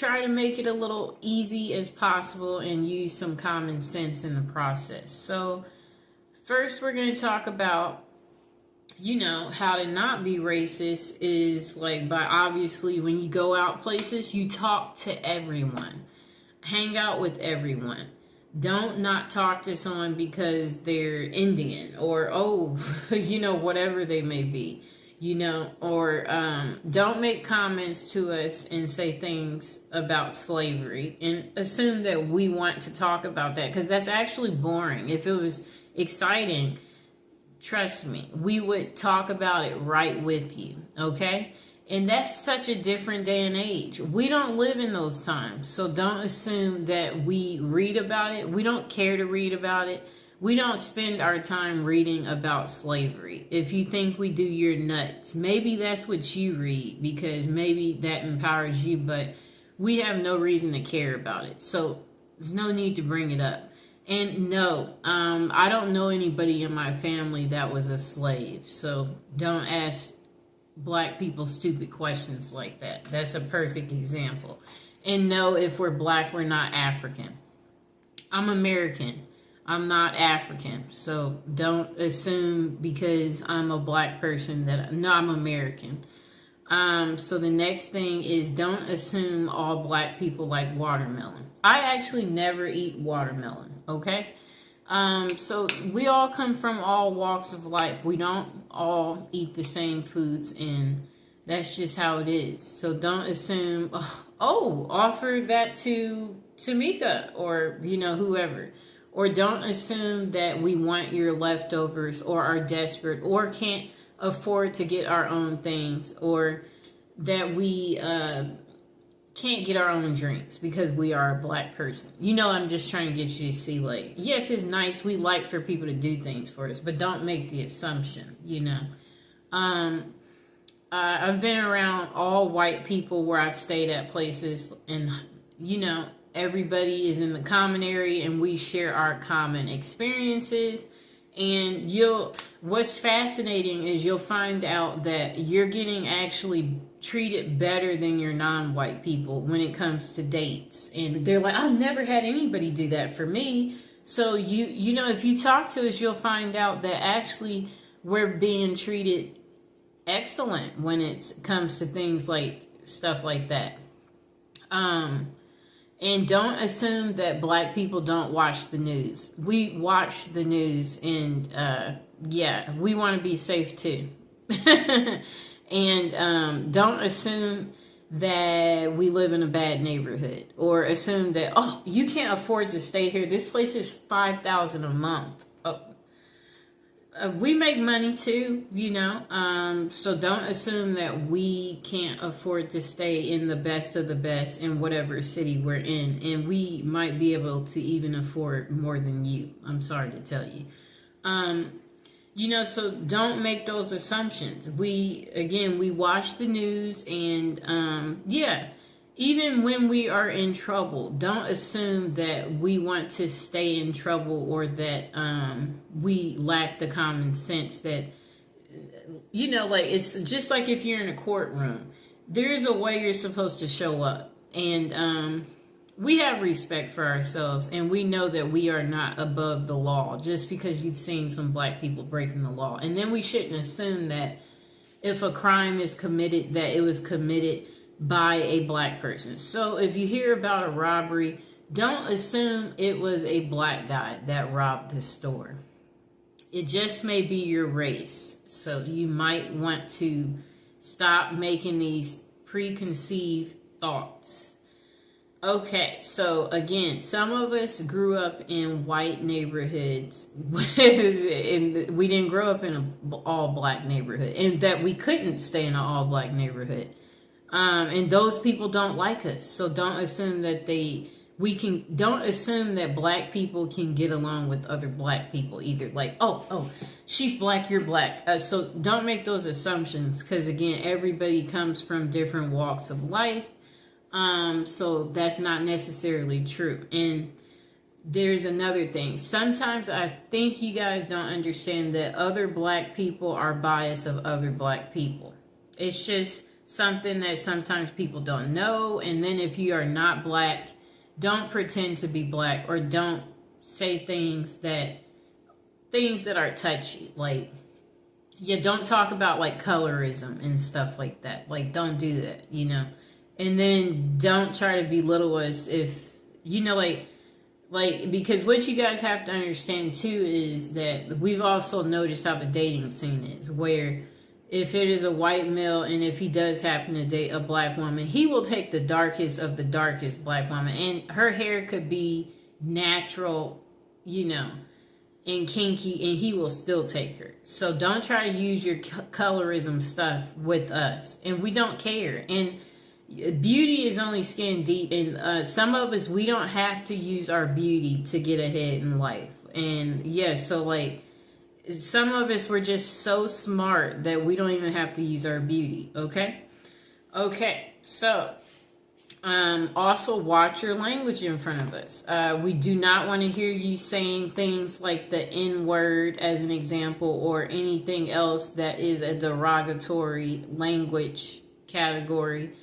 try to make it a little easy as possible and use some common sense in the process. So first we're going to talk about, how to not be racist is like by obviously when you go out places, you talk to everyone, hang out with everyone. Don't not talk to someone because they're Indian or, whatever they may be, or don't make comments to us and say things about slavery and assume that we want to talk about that, because that's actually boring. If it was exciting, trust me, we would talk about it right with you, okay? And that's such a different day and age. We don't live in those times. So don't assume that we read about it. We don't care to read about it. We don't spend our time reading about slavery. If you think we do, you're nuts. Maybe that's what you read because maybe that empowers you, but we have no reason to care about it. So there's no need to bring it up. And no, I don't know anybody in my family that was a slave. So don't ask Black people stupid questions like that. That's a perfect example. And no, if we're Black, we're not African. I'm American. I'm not African. So don't assume because I'm a Black person that, no, I'm American. So the next thing is don't assume all Black people like watermelon. I actually never eat watermelon, okay? So we all come from all walks of life. We don't all eat the same foods, and that's just how it is. So don't assume, offer that to Tamika or, whoever. Or don't assume that we want your leftovers or are desperate or can't afford to get our own things, or that we can't get our own drinks because we are a Black person. I'm just trying to get you to see, like, yes, it's nice. We like for people to do things for us, but don't make the assumption, I've been around all white people where I've stayed at places, and, everybody is in the common area and we share our common experiences. And what's fascinating is you'll find out that you're getting actually treated better than your non-white people when it comes to dates. And they're like, I've never had anybody do that for me. So if you talk to us, you'll find out that actually we're being treated excellent when it comes to things like stuff like that. And don't assume that Black people don't watch the news. We watch the news, and we want to be safe too. And don't assume that we live in a bad neighborhood, or assume that, you can't afford to stay here. This place is $5,000 a month. We make money too, so don't assume that we can't afford to stay in the best of the best in whatever city we're in, and we might be able to even afford more than you. I'm sorry to tell you. So don't make those assumptions. We watch the news, and even when we are in trouble, don't assume that we want to stay in trouble, or that we lack the common sense that, it's just like if you're in a courtroom, there's a way you're supposed to show up. And we have respect for ourselves, and we know that we are not above the law just because you've seen some Black people breaking the law. And then we shouldn't assume that if a crime is committed, that it was committed by a Black person. So if you hear about a robbery, don't assume it was a Black guy that robbed the store. It just may be your race. So you might want to stop making these preconceived thoughts. Okay, so again, some of us grew up in white neighborhoods, and we didn't grow up in an all-Black neighborhood, and that we couldn't stay in an all-Black neighborhood. And those people don't like us. So don't assume that don't assume that Black people can get along with other Black people either. Like, she's Black, you're Black. So don't make those assumptions, because again, everybody comes from different walks of life. So that's not necessarily true. And there's another thing. Sometimes I think you guys don't understand that other Black people are biased of other Black people. It's just something that sometimes people don't know. And then if you are not black, don't pretend to be black, or don't say things that are touchy. Like, yeah, don't talk about like colorism and stuff like that. Like, don't do that, you know. And then don't try to belittle us if, you know, like, because what you guys have to understand too is that we've also noticed how the dating scene is, where if it is a white male and if he does happen to date a black woman, he will take the darkest of the darkest black woman, and her hair could be natural, you know, and kinky, and he will still take her. So don't try to use your colorism stuff with us, and we don't care. And beauty is only skin deep, and some of us, we don't have to use our beauty to get ahead in life. And yes, so like some of us, we're just so smart that we don't even have to use our beauty. Okay, so also watch your language in front of us. We do not want to hear you saying things like the N word as an example, or anything else that is a derogatory language category.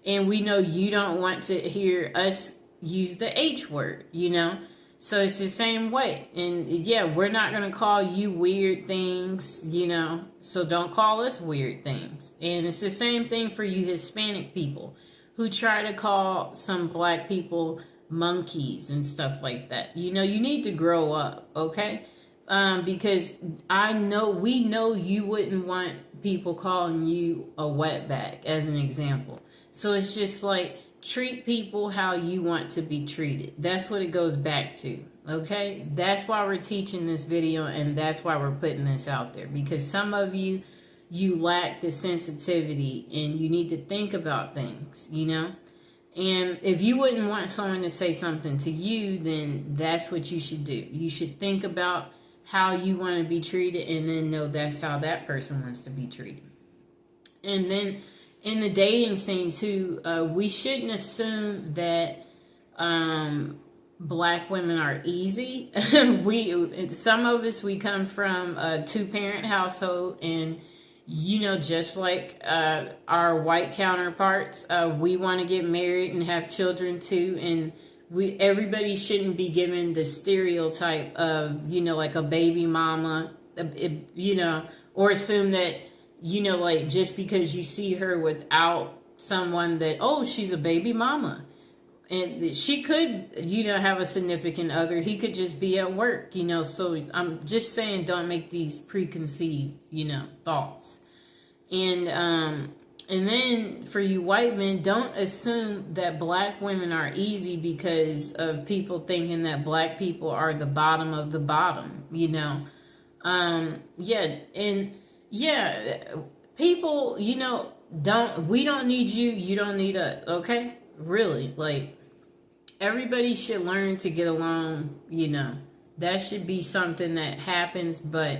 And we know you don't want to hear us use the H word, you know? So it's the same way. And yeah, we're not going to call you weird things, you know? So don't call us weird things. And it's the same thing for you Hispanic people who try to call some black people monkeys and stuff like that. You know, you need to grow up, okay? Because we know you wouldn't want people calling you a wetback as an example. So it's just like, treat people how you want to be treated. That's what it goes back to, okay? That's why we're teaching this video, and that's why we're putting this out there. Because some of you lack the sensitivity, and you need to think about things, you know? And if you wouldn't want someone to say something to you, then that's what you should do. You should think about how you want to be treated, and then know that's how that person wants to be treated. And then in the dating scene too, we shouldn't assume that black women are easy. Some of us, we come from a 2-parent household, and you know, just like our white counterparts, we want to get married and have children too. And everybody shouldn't be given the stereotype of, you know, like a baby mama, you know, or assume that, you know, like just because you see her without someone that, oh, she's a baby mama. And she could, you know, have a significant other. He could just be at work, you know. So I'm just saying, don't make these preconceived, you know, thoughts. And then for you white men, don't assume that black women are easy because of people thinking that black people are the bottom of the bottom, you know. People, you know, we don't need you, you don't need us, okay? Really, like, everybody should learn to get along, you know. That should be something that happens, but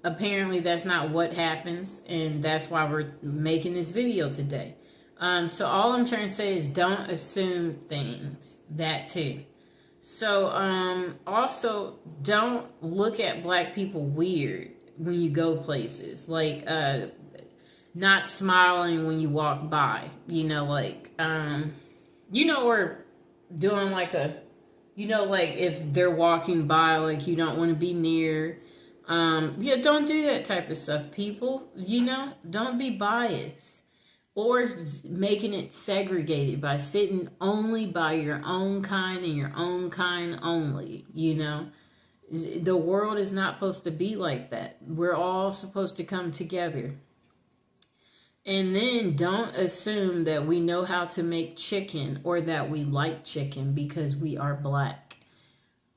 apparently that's not what happens, and that's why we're making this video today. So all I'm trying to say is don't assume things, that too. So also don't look at black people weird when you go places, like not smiling when you walk by, you know, like you know, or doing like a, you know, like if they're walking by, like you don't want to be near. Yeah, don't do that type of stuff, people. You know, don't be biased or making it segregated by sitting only by your own kind and your own kind only. You know, the world is not supposed to be like that. We're all supposed to come together. And then don't assume that we know how to make chicken or that we like chicken because we are black.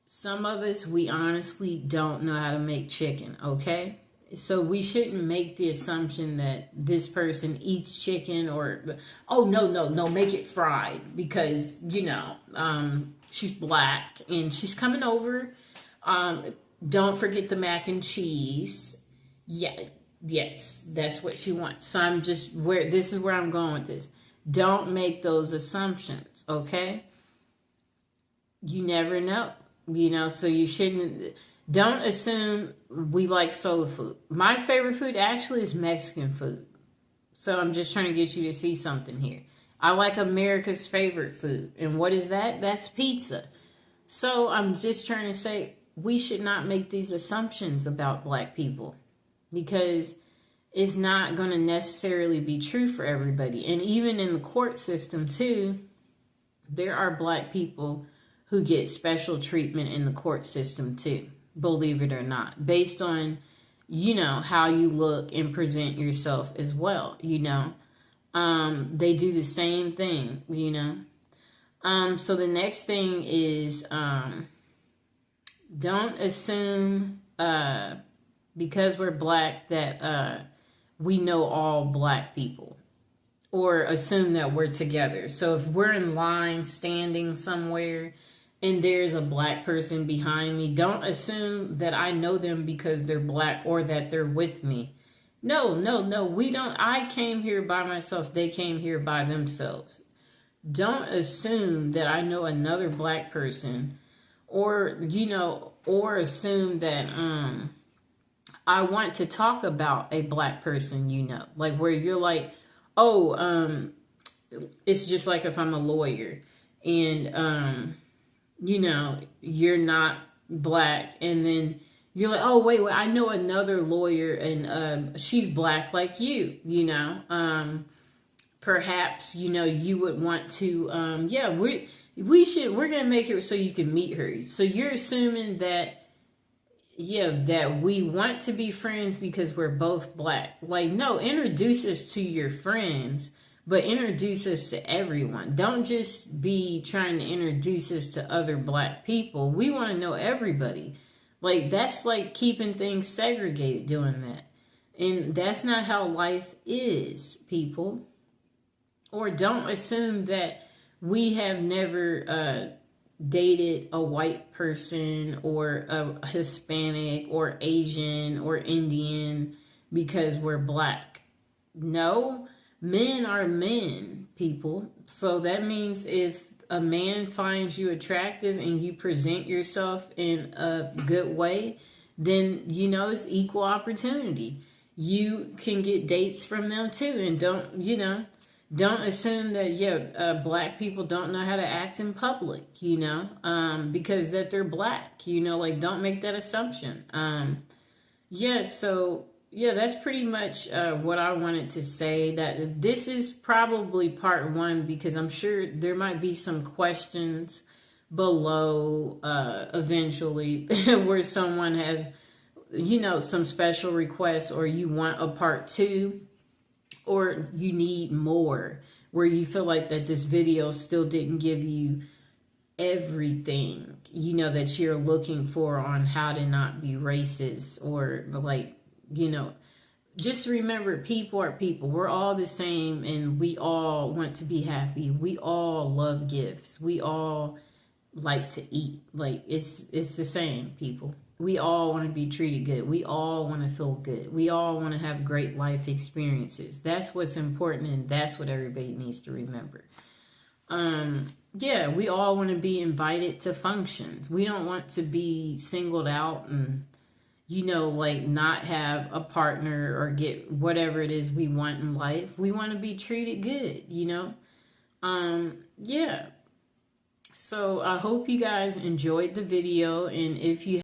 Some of us, we honestly don't know how to make chicken, okay? So we shouldn't make the assumption that this person eats chicken or, oh, no, make it fried because, you know, she's black and she's coming over. Don't forget the mac and cheese. Yeah. Yes, that's what she wants. So this is where I'm going with this. Don't make those assumptions, okay? You never know, you know, so you don't assume we like soul food. My favorite food actually is Mexican food. So I'm just trying to get you to see something here. I like America's favorite food. And what is that? That's pizza. So I'm just trying to say we should not make these assumptions about black people, because it's not going to necessarily be true for everybody. And even in the court system too, there are black people who get special treatment in the court system too, believe it or not, based on, you know, how you look and present yourself as well, you know. They do the same thing, you know. So the next thing is, don't assume, because we're black, that we know all black people, or assume that we're together. So if we're in line standing somewhere and there's a black person behind me, don't assume that I know them because they're black or that they're with me. No, we don't. I came here by myself. They came here by themselves. Don't assume that I know another black person, or, you know, or assume that I want to talk about a black person, you know, like where you're like, oh, it's just like if I'm a lawyer and, you know, you're not black, and then you're like, oh, wait, I know another lawyer and she's black like you know. Perhaps, you know, you would want to, yeah, we're going to make it so you can meet her. So you're assuming that, yeah, that we want to be friends because we're both black. Like, no, introduce us to your friends, but introduce us to everyone. Don't just be trying to introduce us to other black people. We want to know everybody. Like, that's like keeping things segregated, doing that. And that's not how life is, people. Or don't assume that we have never dated a white person or a Hispanic or Asian or Indian because we're black. No, men are men, people. So that means if a man finds you attractive and you present yourself in a good way, then, you know, it's equal opportunity. You can get dates from them too. And don't, you know, don't assume that, yeah, black people don't know how to act in public, you know, because that they're black, you know, like, don't make that assumption. Yeah, so, yeah, that's pretty much what I wanted to say. That this is probably part one, because I'm sure there might be some questions below eventually where someone has, you know, some special requests, or you want a part two, or you need more, where you feel like that this video still didn't give you everything, you know, that you're looking for on how to not be racist, or like, you know, just remember, people are people. We're all the same, and we all want to be happy. We all love gifts. We all like to eat. Like, it's the same, people. We all want to be treated good. We all want to feel good. We all want to have great life experiences. That's what's important, and that's what everybody needs to remember. Yeah, we all want to be invited to functions. We don't want to be singled out and, you know, like, not have a partner or get whatever it is we want in life. We want to be treated good, you know? Yeah. So I hope you guys enjoyed the video, and if you